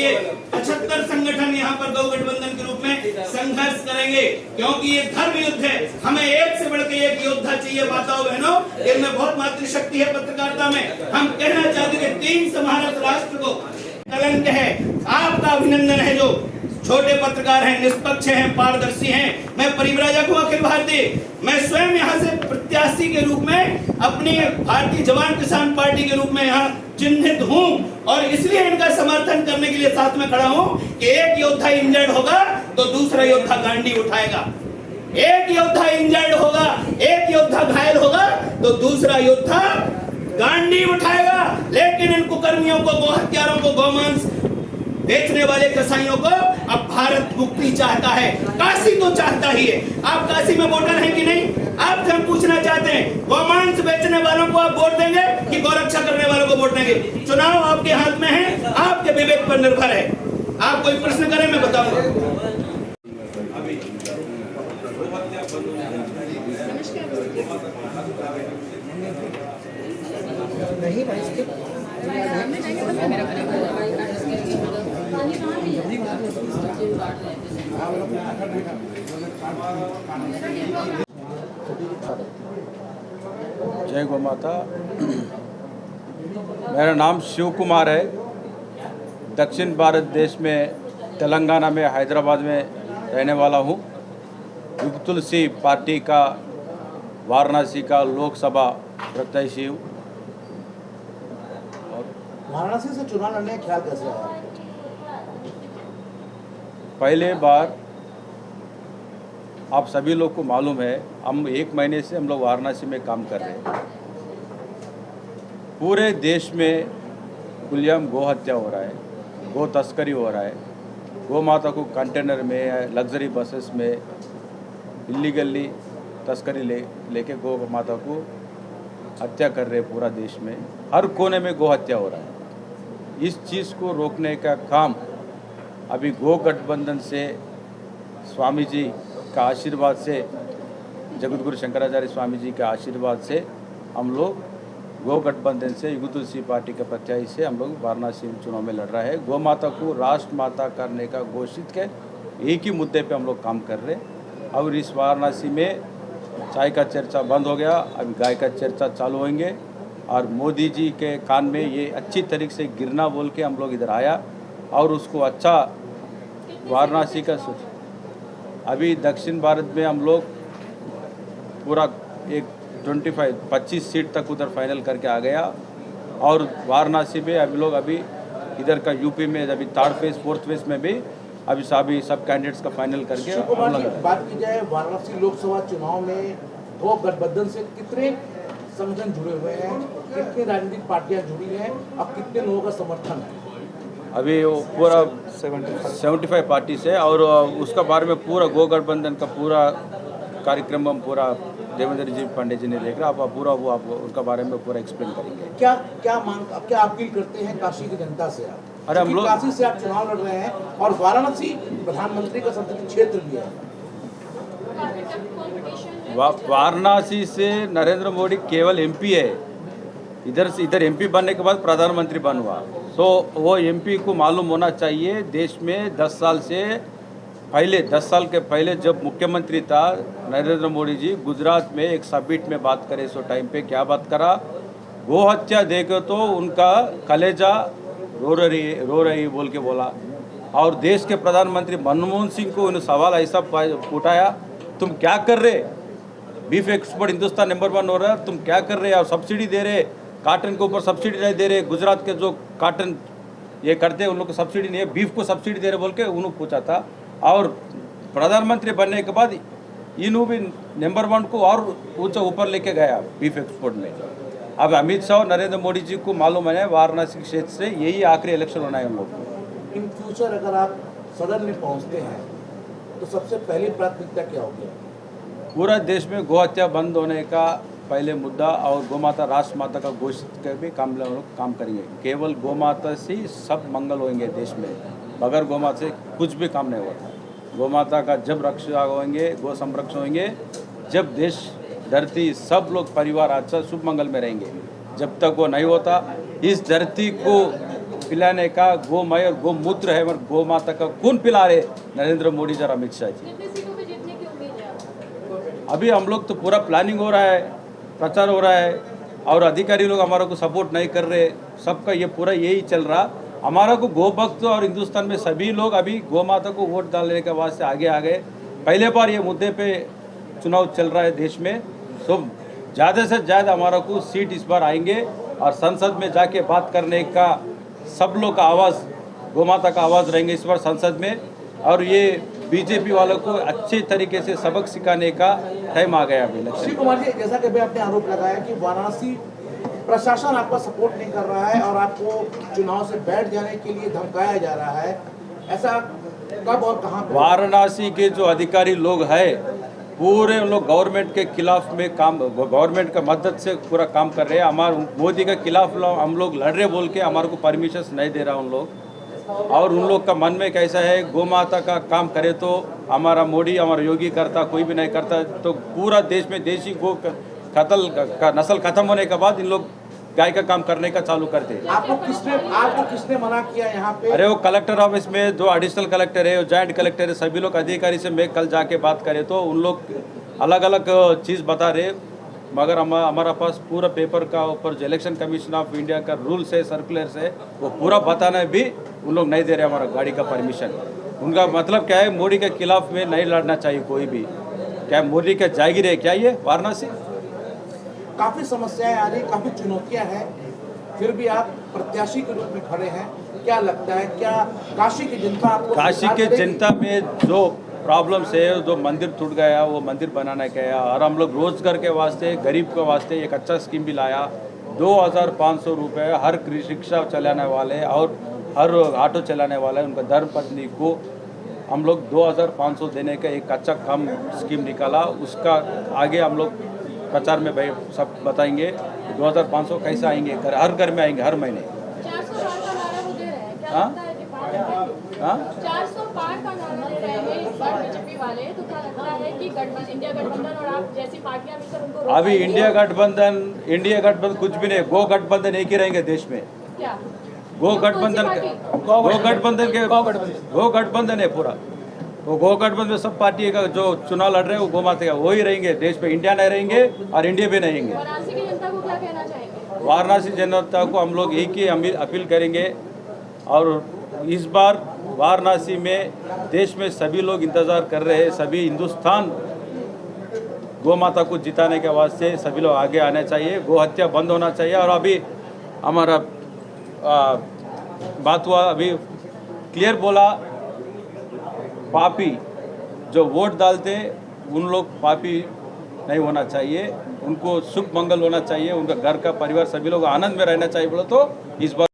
लिए 75 संगठन यहाँ पर गौ गठबंधन के रूप में संघर्ष करेंगे, क्योंकि ये धर्म युद्ध है। हमें एक से बढ़ के एक योद्धा चाहिए माताओं बहनों, इनमें बहुत मातृशक्ति है पत्रकारिता में। हम कहना चाहते हैं कि 3 समानत राष्ट्र को कलंक है। आपका अभिनंदन है जो छोटे पत्रकार हैं, निष्पक्ष हैं, पारदर्शी हैं। मैं परिव्राजक हूं अखिल भारतीय, मैं स्वयं यहाँ से प्रत्याशी के रूप में अपनी भारतीय जवान किसान पार्टी के रूप में यहाँ चिन्हित हूं, और इसलिए इनका समर्थन करने के लिए साथ में खड़ा हूं कि एक योद्धा इंजर्ड होगा तो दूसरा योद्धा गांडी उठाएगा, एक योद्धा इंजर्ड होगा, एक योद्धा घायल होगा तो दूसरा योद्धा गांडी उठाएगा। लेकिन इन कुकर्मियों को, गौ हत्यारों को, गौमांस बेचने वाले कसाईयों को अब भारत मुक्ति चाहता है, काशी तो चाहता ही है। आप काशी में वोटर हैं कि नहीं? आपसे हम पूछना चाहते हैं, गौमांस बेचने वालों को आप वोट देंगे कि गौरक्षा करने वालों को वोट देंगे? चुनाव आपके हाथ में है, आपके विवेक पर निर्भर है। आप कोई प्रश्न करें, मैं बताऊंगा। जय गौ माता। मेरा नाम शिव कुमार है। दक्षिण भारत देश में तेलंगाना में हैदराबाद में रहने वाला हूँ। युग तुलसी पार्टी का वाराणसी का लोकसभा प्रत्याशी हूँ। वाराणसी से चुनाव लड़ने का ख्याल कैसे आया? पहले बार आप सभी लोग को मालूम है, हम 1 महीने से हम लोग वाराणसी में काम कर रहे हैं। पूरे देश में खुलेआम गो हत्या हो रहा है, गो तस्करी हो रहा है। गौ माता को कंटेनर में, लग्जरी बसेस में इलीगली तस्करी लेके गौ माता को हत्या कर रहे हैं। पूरा देश में हर कोने में गो हत्या हो रहा है। इस चीज़ को रोकने का काम अभी गो गठबंधन से, स्वामी जी का आशीर्वाद से, जगतगुरु शंकराचार्य स्वामी जी के आशीर्वाद से हम लोग गो गठबंधन से, युग तुलसी पार्टी के प्रत्याशी से हम लोग वाराणसी चुनाव में लड़ रहा है। गौ माता को राष्ट्र माता करने का घोषित के एक ही मुद्दे पे हम लोग काम कर रहे हैं। और इस वाराणसी में चाय का चर्चा बंद हो गया, अभी गाय का चर्चा चालू होंगे। और मोदी जी के कान में ये अच्छी तरीके से गिरना बोल के हम लोग इधर आया और उसको अच्छा वाराणसी का अभी दक्षिण भारत में हम लोग पूरा एक 25 सीट तक उधर फाइनल करके आ गया। और वाराणसी में अभी इधर का यूपी में अभी 3rd फेज 4th फेज में भी अभी सब कैंडिडेट्स का फाइनल करके बात की जाए वाराणसी लोकसभा चुनाव में गो गठबंधन से कितने संगठन जुड़े हुए हैं, कितनी राजनीतिक पार्टियां जुड़ी हैं और कितने लोगों का समर्थन है? अभी वो पूरा 75 पार्टी से, और उसका बारे में पूरा गो गठबंधन का पूरा कार्यक्रम हम पूरा देवेंद्र जी पांडे जी ने देख रहा। आप पूरा वो आप उनका बारे में पूरा एक्सप्लेन करेंगे। क्या अपील करते हैं काशी की जनता से आप? अरे हम लोग काशी से आप चुनाव लड़ रहे हैं और वाराणसी प्रधानमंत्री का संसदीय क्षेत्र भी है। वाराणसी से नरेंद्र मोदी केवल एमपी है। इधर एमपी बनने के बाद प्रधानमंत्री बन हुआ। तो वो एमपी को मालूम होना चाहिए देश में 10 साल के पहले जब मुख्यमंत्री था नरेंद्र मोदी जी, गुजरात में एक समिट में बात करे, सो टाइम पे क्या बात करा, गो हत्या देखे तो उनका कलेजा रो रही बोल के बोला। और देश के प्रधानमंत्री मनमोहन सिंह को उन्हें सवाल ऐसा उठाया, तुम क्या कर रहे, बीफ एक्सपोर्ट हिंदुस्तान नंबर 1 हो रहा है, तुम क्या कर रहे हैं? और सब्सिडी दे रहे, काटन के ऊपर सब्सिडी नहीं दे रहे। गुजरात के जो काटन ये करते हैं उन लोग को सब्सिडी नहीं है, बीफ को सब्सिडी दे रहे बोल के उन्होंने पूछा था। और प्रधानमंत्री बनने के बाद इन्हों भी नंबर 1 को और ऊंचा ऊपर लेके गया बीफ एक्सपोर्ट में। अब अमित शाह और नरेंद्र मोदी जी को मालूम है वाराणसी क्षेत्र से यही आखिरी इलेक्शन होना है हम लोग को। इन फ्यूचर अगर आप सदन में पहुंचते हैं तो सबसे पहली प्राथमिकता क्या होगी? पूरा देश में गौ हत्या बंद होने का पहले मुद्दा, और गौ माता राष्ट्र माता का घोषित कर भी काम करेंगे। केवल गौ माता से सब मंगल होंगे देश में, बगैर गौ माता से कुछ भी काम नहीं होता। गौ माता का जब रक्षा होंगे, गौ संरक्षण होंगे, जब देश धरती सब लोग परिवार अच्छा शुभ मंगल में रहेंगे। जब तक वो नहीं होता, इस धरती को पिलाने का गोमय और गोमूत्र है और गौ माता का खून पिला रहे नरेंद्र मोदी जी और अमित शाह जी। कितनी सीटों पे जीतने की उम्मीद है आपको? अभी हम लोग तो पूरा प्लानिंग हो रहा है, प्रचार हो रहा है और अधिकारी लोग हमारा को सपोर्ट नहीं कर रहे, सबका ये पूरा यही चल रहा। हमारा को गो भक्त और हिंदुस्तान में सभी लोग अभी गौ माता को वोट डालने के वास्ते आगे आ गए। पहले बार ये मुद्दे पे चुनाव चल रहा है देश में, तो ज़्यादा से ज़्यादा हमारा को सीट इस बार आएंगे और संसद में जाके बात करने का सब लोग का आवाज़, गौ माता का आवाज़ रहेंगे इस बार संसद में। और ये बीजेपी वालों को अच्छे तरीके से सबक सिखाने का टाइम आ गया अभी इलेक्शन। शिव कुमार जी, जैसा कि अभी आपने आरोप लगाया कि वाराणसी प्रशासन आपका सपोर्ट नहीं कर रहा है और आपको चुनाव से बैठ जाने के लिए धमकाया जा रहा है, ऐसा कब और कहां पे? वाराणसी के जो अधिकारी लोग हैं पूरे उन लोग गवर्नमेंट के खिलाफ में काम, गवर्नमेंट का मदद से पूरा काम कर रहे हैं। हमारे मोदी के खिलाफ हम लोग लड़ रहे बोल के हमारे को परमिशन नहीं दे रहा उन लोग। और उन लोग का मन में कैसा है, गौ माता का काम करे तो हमारा मोदी, हमारा योगी करता, कोई भी नहीं करता, तो पूरा देश में देसी गो का नस्ल खत्म होने के बाद इन लोग गाय का काम करने का चालू करते हैं। आपको किसने मना किया यहाँ पे? अरे वो कलेक्टर ऑफिस में जो एडिशनल कलेक्टर है, जॉइंट कलेक्टर है, सभी लोग अधिकारी से मैं कल जाके बात करे तो उन लोग अलग अलग चीज़ बता रहे, मगर हमारा पास पूरा पेपर का ऊपर जो इलेक्शन कमीशन ऑफ इंडिया का रूल्स है, सर्कुलर्स है, वो पूरा बताना भी उन लोग नहीं दे रहे हमारा गाड़ी का परमिशन। उनका मतलब क्या है, मोदी के खिलाफ में नहीं लड़ना चाहिए कोई भी। क्या मोदी का जागीर है क्या ये वाराणसी? काफी समस्याएं आ रही, काफी चुनौतियां हैं, फिर भी आप प्रत्याशी के रूप में खड़े हैं। क्या लगता है, क्या काशी की जनता आपको? काशी के जनता में जो प्रॉब्लम्स है, जो मंदिर टूट गया वो मंदिर बनाना गया, और हम लोग रोजगार के वास्ते, गरीब के वास्ते एक अच्छा स्कीम भी लाया। 2500 रुपये हर रिक्शा चलाने वाले और हर ऑटो चलाने वाले उनका धर्मपत्नी को हम लोग 2500 देने का एक अच्छा काम स्कीम निकाला। उसका आगे हम लोग प्रचार में भाई सब बताएंगे 2500 कैसे आएंगे, हर घर में आएंगे हर महीने। 400 पार का नारा वो दे रहे हैं, क्या लगता है कि पार करेंगे? हाँ 400 पार का नारा दे रहे हैं इस बार बीजेपी वाले, तो क्या लगता है कि इंडिया गठबंधन और आप जैसी पार्टियां मिलकर उनको रोक अभी पाएंगी? इंडिया गठबंधन कुछ भी नहीं, गो गठबंधन एक ही रहेंगे देश में। क्या गो गठबंधन है पूरा, वो गो गठबंधन में सब पार्टी का जो चुनाव लड़ रहे हैं वो गौ माता का वो ही रहेंगे देश में। इंडिया नहीं रहेंगे और इंडिया भी नहीं रहेंगे। वाराणसी की जनता को क्या कहना चाहेंगे? वाराणसी जनता को हम लोग एक ही अपील करेंगे, और इस बार वाराणसी में देश में सभी लोग इंतज़ार कर रहे हैं, सभी हिंदुस्तान गौ माता को जिताने के वास्ते सभी लोग आगे आने चाहिए, गौ हत्या बंद होना चाहिए। और अभी हमारा बात हुआ, अभी क्लियर बोला, पापी जो वोट डालते उन लोग पापी नहीं होना चाहिए, उनको सुख मंगल होना चाहिए, उनका घर का परिवार सभी लोग आनंद में रहना चाहिए बोलो तो इस बार